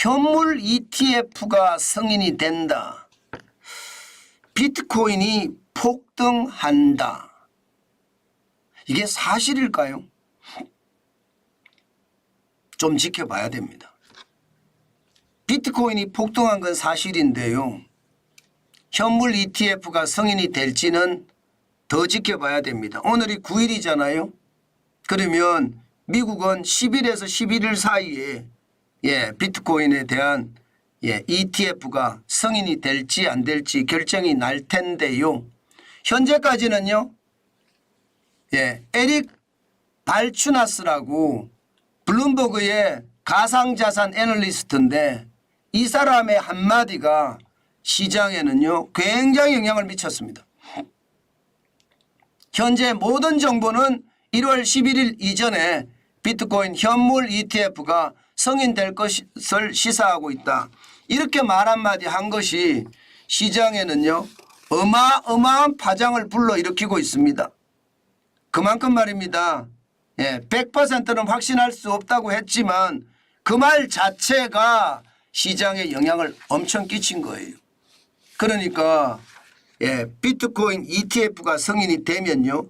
현물 ETF가 승인이 된다. 비트코인이 폭등한다. 이게 사실일까요? 좀 지켜봐야 됩니다. 비트코인이 폭등한 건 사실인데요. 현물 ETF가 승인이 될지는 더 지켜봐야 됩니다. 오늘이 9일이잖아요. 그러면 미국은 10일에서 11일 사이에 비트코인에 대한 ETF가 승인이 될지 안 될지 결정이 날 텐데요. 현재까지는요. 에릭 발추나스라고 블룸버그의 가상자산 애널리스트인데 이 사람의 한마디가 시장에는요 굉장히 영향을 미쳤습니다. 현재 모든 정보는 1월 11일 이전에 비트코인 현물 ETF가 승인될 것을 시사하고 있다. 이렇게 말 한마디 한 것이 시장에는요 어마어마한 파장을 불러일으키고 있습니다. 그만큼 말입니다. 100%는 확신할 수 없다고 했지만 그 말 자체가 시장에 영향을 엄청 끼친 거예요. 그러니까 비트코인 ETF가 승인이 되면요.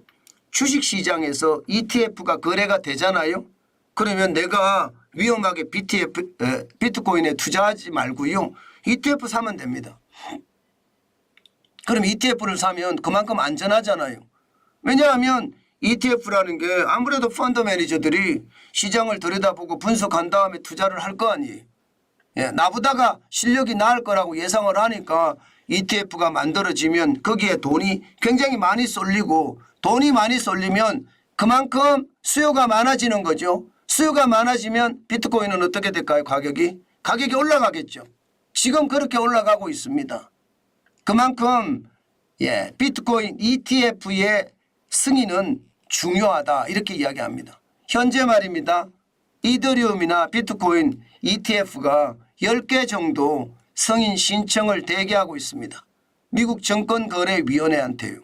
주식시장에서 ETF가 거래가 되잖아요. 그러면 내가 위험하게 비트코인에 투자하지 말고요. ETF 사면 됩니다. 그럼 ETF를 사면 그만큼 안전하잖아요. 왜냐하면 ETF라는 게 아무래도 펀드 매니저들이 시장을 들여다보고 분석한 다음에 투자를 할 거 아니에요. 나보다가 실력이 나을 거라고 예상을 하니까 ETF가 만들어지면 거기에 돈이 굉장히 많이 쏠리고 돈이 많이 쏠리면 그만큼 수요가 많아지는 거죠. 수요가 많아지면 비트코인은 어떻게 될까요? 가격이 올라가겠죠. 지금 그렇게 올라가고 있습니다. 그만큼 비트코인 ETF의 승인은 중요하다 이렇게 이야기합니다. 현재 말입니다. 이더리움이나 비트코인 ETF가 10개 정도 승인 신청을 대기하고 있습니다. 미국 증권거래위원회한테요.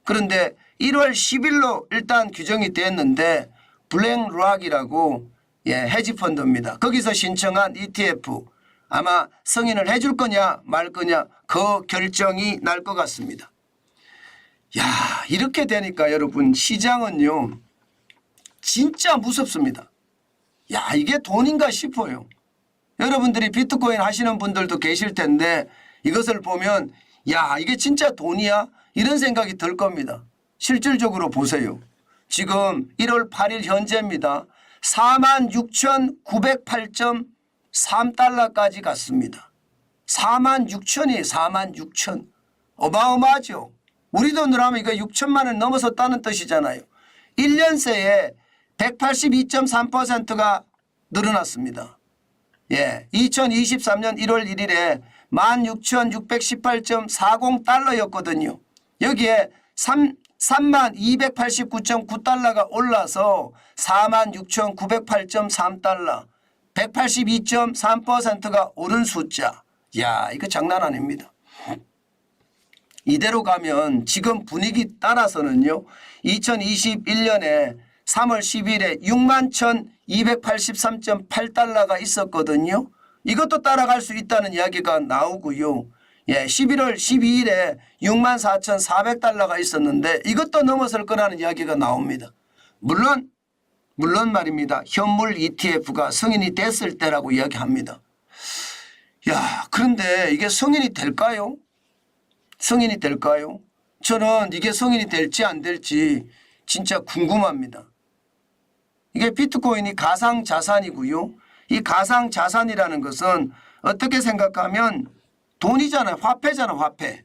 그런데 1월 10일로 일단 규정이 됐는데 블랙락이라고 헤지펀드입니다. 거기서 신청한 ETF 아마 승인을 해줄 거냐 말 거냐 그 결정이 날 것 같습니다. 이렇게 되니까 여러분 시장은요 진짜 무섭습니다. 이게 돈인가 싶어요. 여러분들이 비트코인 하시는 분들도 계실 텐데 이것을 보면 이게 진짜 돈이야? 이런 생각이 들 겁니다. 실질적으로 보세요. 지금 1월 8일 현재입니다. 46,908.3달러까지 갔습니다. 46,000이에요. 46,000. 어마어마하죠. 우리 돈으로 하면 이거 6천만 원 넘어섰다는 뜻이잖아요. 1년 새에 182.3%가 늘어났습니다. 2023년 1월 1일에 16,618.40달러였거든요. 여기에 3289.9달러가 올라서 46,908.3달러 182.3%가 오른 숫자. 이거 장난 아닙니다. 이대로 가면 지금 분위기 따라서는요. 2021년에 3월 10일에 61,283.8달러가 있었거든요. 이것도 따라갈 수 있다는 이야기가 나오고요. 11월 12일에 64,400달러가 있었는데 이것도 넘어설 거라는 이야기가 나옵니다. 물론 말입니다. 현물 ETF가 승인이 됐을 때라고 이야기합니다. 그런데 이게 승인이 될까요? 승인이 될까요? 저는 이게 승인이 될지 안 될지 진짜 궁금합니다. 이게 비트코인이 가상자산이고요. 이 가상자산이라는 것은 어떻게 생각하면 돈이잖아요. 화폐잖아 화폐.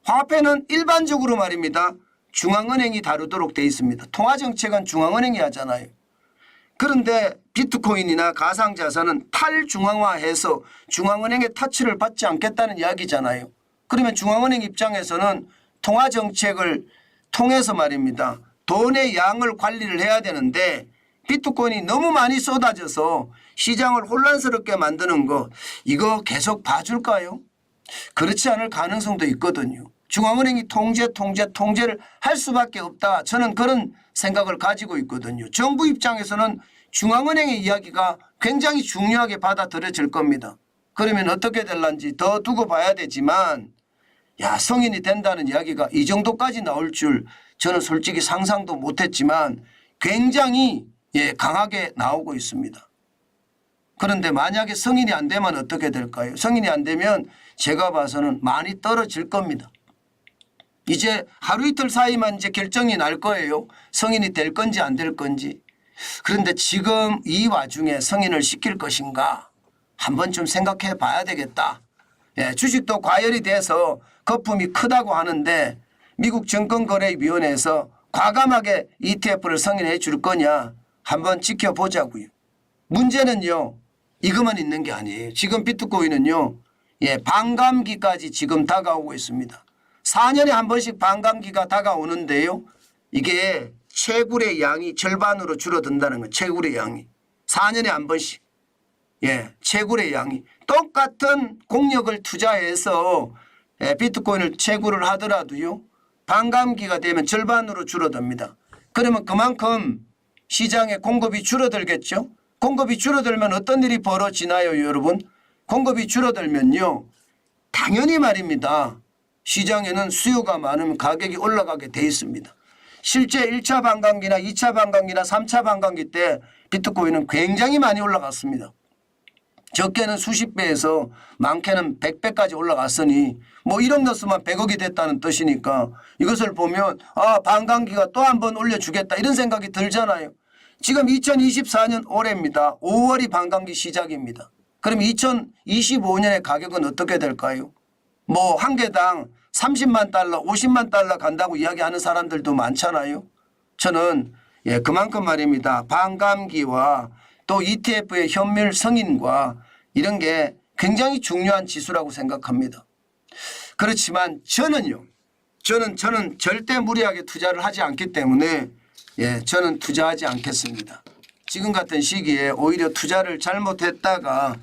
화폐는 일반적으로 말입니다. 중앙은행이 다루도록 되어 있습니다. 통화정책은 중앙은행이 하잖아요. 그런데 비트코인이나 가상자산은 탈중앙화해서 중앙은행의 타치를 받지 않겠다는 이야기잖아요. 그러면 중앙은행 입장에서는 통화정책을 통해서 말입니다. 돈의 양을 관리를 해야 되는데 비트코인이 너무 많이 쏟아져서 시장을 혼란스럽게 만드는 거 이거 계속 봐줄까요? 그렇지 않을 가능성도 있거든요. 중앙은행이 통제를 할 수밖에 없다. 저는 그런 생각을 가지고 있거든요. 정부 입장에서는 중앙은행의 이야기가 굉장히 중요하게 받아들여질 겁니다. 그러면 어떻게 될런지 더 두고 봐야 되지만 야, 성인이 된다는 이야기가 이 정도까지 나올 줄 저는 솔직히 상상도 못했지만 굉장히 강하게 나오고 있습니다. 그런데 만약에 성인이 안 되면 어떻게 될까요? 성인이 안 되면 제가 봐서는 많이 떨어질 겁니다. 이제 하루 이틀 사이만 이제 결정이 날 거예요. 성인이 될 건지 안 될 건지. 그런데 지금 이 와중에 성인을 시킬 것인가 한번 좀 생각해 봐야 되겠다. 주식도 과열이 돼서 거품이 크다고 하는데 미국 증권거래위원회에서 과감하게 ETF를 승인해 줄 거냐 한번 지켜보자고요. 문제는요. 이것만 있는 게 아니에요. 지금 비트코인은요. 반감기까지 지금 다가오고 있습니다. 4년에 한 번씩 반감기가 다가오는데요. 이게 채굴의 양이 절반으로 줄어든다는 거예요. 채굴의 양이. 4년에 한 번씩. 채굴의 양이. 똑같은 공력을 투자해서 비트코인을 채굴을 하더라도요. 반감기가 되면 절반으로 줄어듭니다. 그러면 그만큼 시장의 공급이 줄어들겠죠. 공급이 줄어들면 어떤 일이 벌어지나요, 여러분? 공급이 줄어들면요. 당연히 말입니다. 시장에는 수요가 많으면 가격이 올라가게 돼 있습니다. 실제 1차 반감기나 2차 반감기나 3차 반감기 때 비트코인은 굉장히 많이 올라갔습니다. 적게는 수십 배에서 많게는 100배까지 올라갔으니 뭐 1억 넣었으면 100억이 됐다는 뜻이니까 이것을 보면 반감기가 또 한 번 올려주겠다 이런 생각이 들잖아요. 지금 2024년 올해입니다. 5월이 반감기 시작입니다. 그럼 2025년의 가격은 어떻게 될까요? 뭐 한 개당 30만 달러, 50만 달러 간다고 이야기하는 사람들도 많잖아요. 저는 그만큼 말입니다. 반감기와 또 ETF의 현물 승인과 이런 게 굉장히 중요한 지수라고 생각합니다. 그렇지만 저는 절대 무리하게 투자를 하지 않기 때문에 저는 투자하지 않겠습니다. 지금 같은 시기에 오히려 투자를 잘못했다가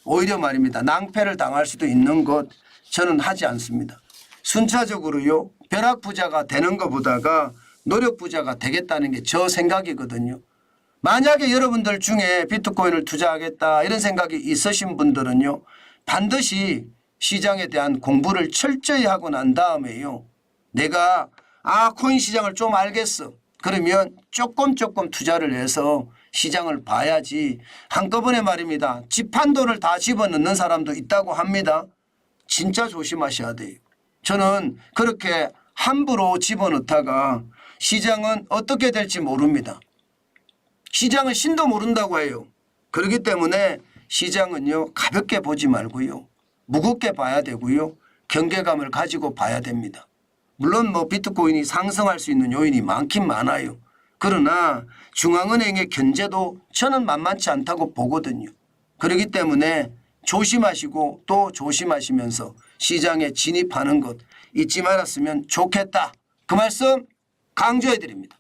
오히려 말입니다. 낭패를 당할 수도 있는 것 저는 하지 않습니다. 순차적으로요. 벼락부자가 되는 것보다가 노력부자가 되겠다는 게 저 생각이거든요. 만약에 여러분들 중에 비트코인을 투자하겠다 이런 생각이 있으신 분들은요. 반드시 시장에 대한 공부를 철저히 하고 난 다음에요. 내가 코인 시장을 좀 알겠어. 그러면 조금 투자를 해서 시장을 봐야지 한꺼번에 말입니다. 집한돈을 다 집어넣는 사람도 있다고 합니다. 진짜 조심하셔야 돼요. 저는 그렇게 함부로 집어넣다가 시장은 어떻게 될지 모릅니다. 시장은 신도 모른다고 해요. 그렇기 때문에 시장은요. 가볍게 보지 말고요. 무겁게 봐야 되고요. 경계감을 가지고 봐야 됩니다. 물론 뭐 비트코인이 상승할 수 있는 요인이 많긴 많아요. 그러나 중앙은행의 견제도 저는 만만치 않다고 보거든요. 그렇기 때문에 조심하시고 또 조심하시면서 시장에 진입하는 것 잊지 말았으면 좋겠다. 그 말씀 강조해 드립니다.